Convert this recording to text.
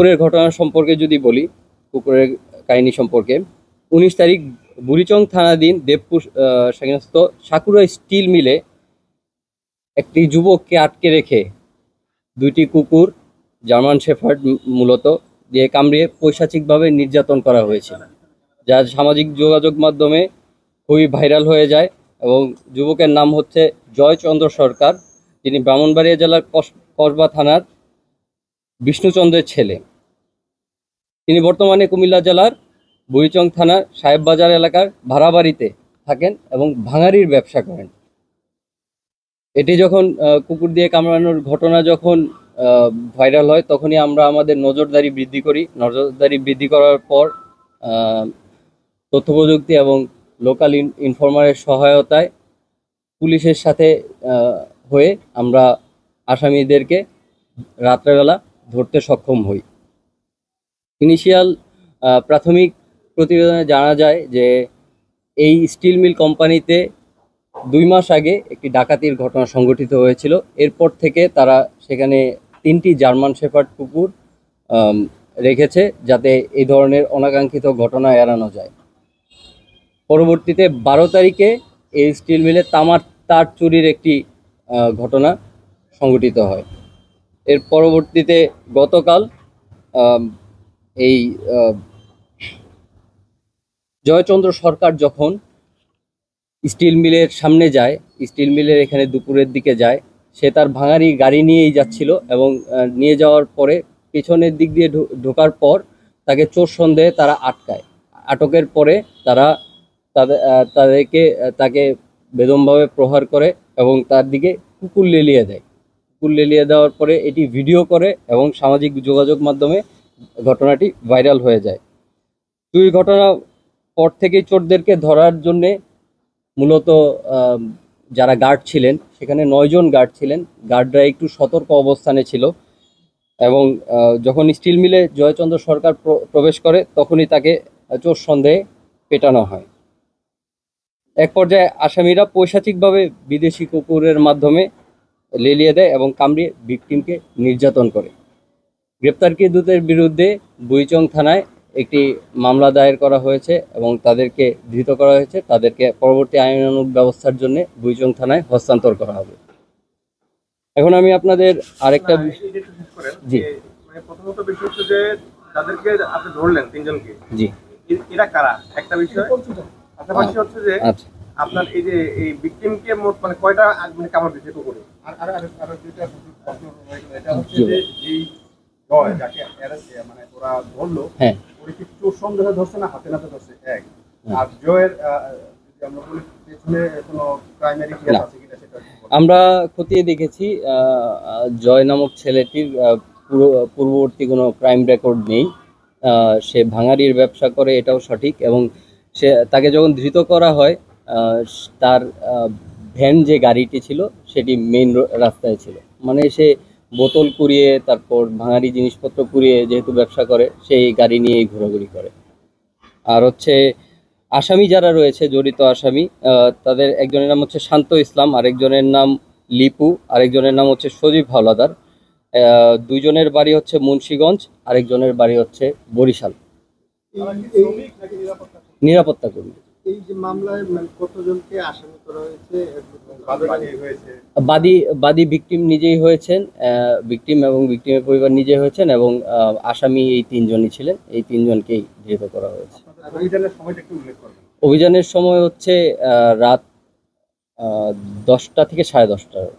কুকুরের ঘটনা সম্পর্কে যদি বলি, কুকুরের কাহিনী সম্পর্কে 19 তারিখ বুড়িচং থানাধীন দেবপুর সংস্থ সাকুরা স্টিল মিলে একটি যুবককে আটকে রেখে দুইটি কুকুর জার্মান শেফার্ড মূলত দিয়ে কামড়িয়ে পৈশাচিকভাবে নির্যাতন করা হয়েছিল, যা সামাজিক যোগাযোগ মাধ্যমে খুবই ভাইরাল হয়ে যায়। এবং যুবকের নাম হচ্ছে জয়চন্দ্র সরকার, যিনি ব্রাহ্মণবাড়িয়া জেলার কসবা থানার বিষ্ণুচন্দ্রের ছেলে। তিনি বর্তমানে কুমিল্লা জেলার বুড়িচং থানার সাহেববাজার এলাকার ভাড়া বাড়িতে থাকেন এবং ভাঙাড়ির ব্যবসা করেন। এটি যখন কুকুর দিয়ে কামড়ানোর ঘটনা যখন ভাইরাল হয়, তখনই আমরা আমাদের নজরদারি বৃদ্ধি করি। নজরদারি বৃদ্ধি করার পর তথ্য প্রযুক্তি এবং লোকাল ইনফরমারের সহায়তায় পুলিশের সাথে হয়ে আমরা আসামিদেরকে রাত্রেবেলা ধরতে সক্ষম হই। ইনিশিয়াল প্রাথমিক প্রতিবেদনে জানা যায় যে এই স্টিল মিল কোম্পানিতে 2 মাস আগে একটি ডাকাতির ঘটনা সংঘটিত হয়েছিল। এরপর থেকে তারা সেখানে 3টি জার্মান শেফার্ড কুকুর রেখেছে, যাতে এই ধরনের অনাকাঙ্ক্ষিত ঘটনা এড়ানো যায়। পরবর্তীতে 12 তারিখে এই স্টিল মিলে তামার তার চুরির একটি ঘটনা সংঘটিত হয়। এর পরবর্তীতে গতকাল এই জয়চন্দ্র সরকার যখন স্টিল মিলের সামনে যায়, স্টিল মিলের এখানে দুপুরের দিকে যায়, সে তার ভাঙাড়ি গাড়ি নিয়েই যাচ্ছিল এবং নিয়ে যাওয়ার পরে পেছনের দিক দিয়ে ঢোকার পর তাকে চোর সন্দেহে তারা আটকায়। আটকের পরে তারা তাকে বেদমভাবে প্রহার করে এবং তার দিকে কুকুর লেলিয়ে দেয়। কুকুর লেলিয়ে দেওয়ার পরে এটি ভিডিও করে এবং সামাজিক যোগাযোগ মাধ্যমে ঘটনাটি ভাইরাল হয়ে যায়। চুরির ঘটনা পর থেকেই চোরদেরকে ধরার জন্যে মূলত যারা গার্ড ছিলেন, সেখানে 9 জন গার্ড ছিলেন, গার্ডরা একটু সতর্ক অবস্থানে ছিল এবং যখন স্টিল মিলে জয়চন্দ্র সরকার প্রবেশ করে, তখনই তাকে চোর সন্দেহে পেটানো হয়। এক পর্যায়ে আসামিরা পৈশাচিকভাবে বিদেশি কুকুরের মাধ্যমে লেলিয়ে দেয় এবং কামড়িয়ে ভিকটিমকে নির্যাতন করে। গ্রেপ্তারকৃতদের বিরুদ্ধে বুড়িচং থানায় একটি মামলা দায়ের করা হয়েছে এবং তাদেরকে ধৃত করা হয়েছে। তাদেরকে পরবর্তী আইনানুগ ব্যবস্থার জন্য বুড়িচং থানায় হস্তান্তর করা হবে। এখন আমি আপনাদের আরেকটা জি প্রথমত বিষয় হচ্ছে যে তাদেরকে আপনি ধরলেন 3 জনকে, জি এরা কারা একটা বিষয়। পাশাপাশি হচ্ছে যে আপনার এই যে এই ভিকটিমকে মোট মানে কয়টা মানে কামড় দিতে করে, আর যেটা এটা হচ্ছে যে এই জয় যাকে মানে ওরা ধরলো, হ্যাঁ, ওরা কি চোর সন্দেহে ধরছে না হাতে নাতে ধরছে? এক আর জয়ের যদি আমরা বলি পেছনে কোনো প্রাইমারি কেস আছে কিনা সেটা আমরা খতিয়ে দেখেছি। জয় নামক ছেলেটির পূর্ববর্তী কোনো ক্রাইম রেকর্ড নেই। সে ভাঙাড়ির ব্যবসা করে, এটাও সঠিক। এবং তাকে যখন ধৃত করা হয়, তার ভ্যান যে গাড়িটি ছিল সেটি মেইন রাস্তায় ছিল, মানে সে বোতল কুড়িয়ে তারপর ভাঙাড়ি জিনিসপত্র কুড়িয়ে যেহেতু ব্যবসা করে, সেই গাড়ি নিয়েই ঘোরাঘুরি করে। আর হচ্ছে আসামি যারা রয়েছে, জড়িত আসামি, তাদের একজনের নাম হচ্ছে শান্ত ইসলাম, আরেকজনের নাম লিপু, আরেকজনের নাম হচ্ছে সজীব হাওলাদার। 2 জনের বাড়ি হচ্ছে মুন্সিগঞ্জ, আরেকজনের বাড়ি হচ্ছে বরিশাল। নিরাপত্তা কর্মী। এই যে মামলায় কতজনকে আসামি করা হয়েছে? বাদী ভিকটিম নিজেই হয়েছেন, ভিকটিম এবং ভিকটিমের পরিবার নিজেই হয়েছেন, এবং আসামি এই 3 জনই ছিলেন। এই 3 জনকেই ধৃত করা হয়েছে। অভিযানের সময় হচ্ছে রাত 10টা থেকে 10:30।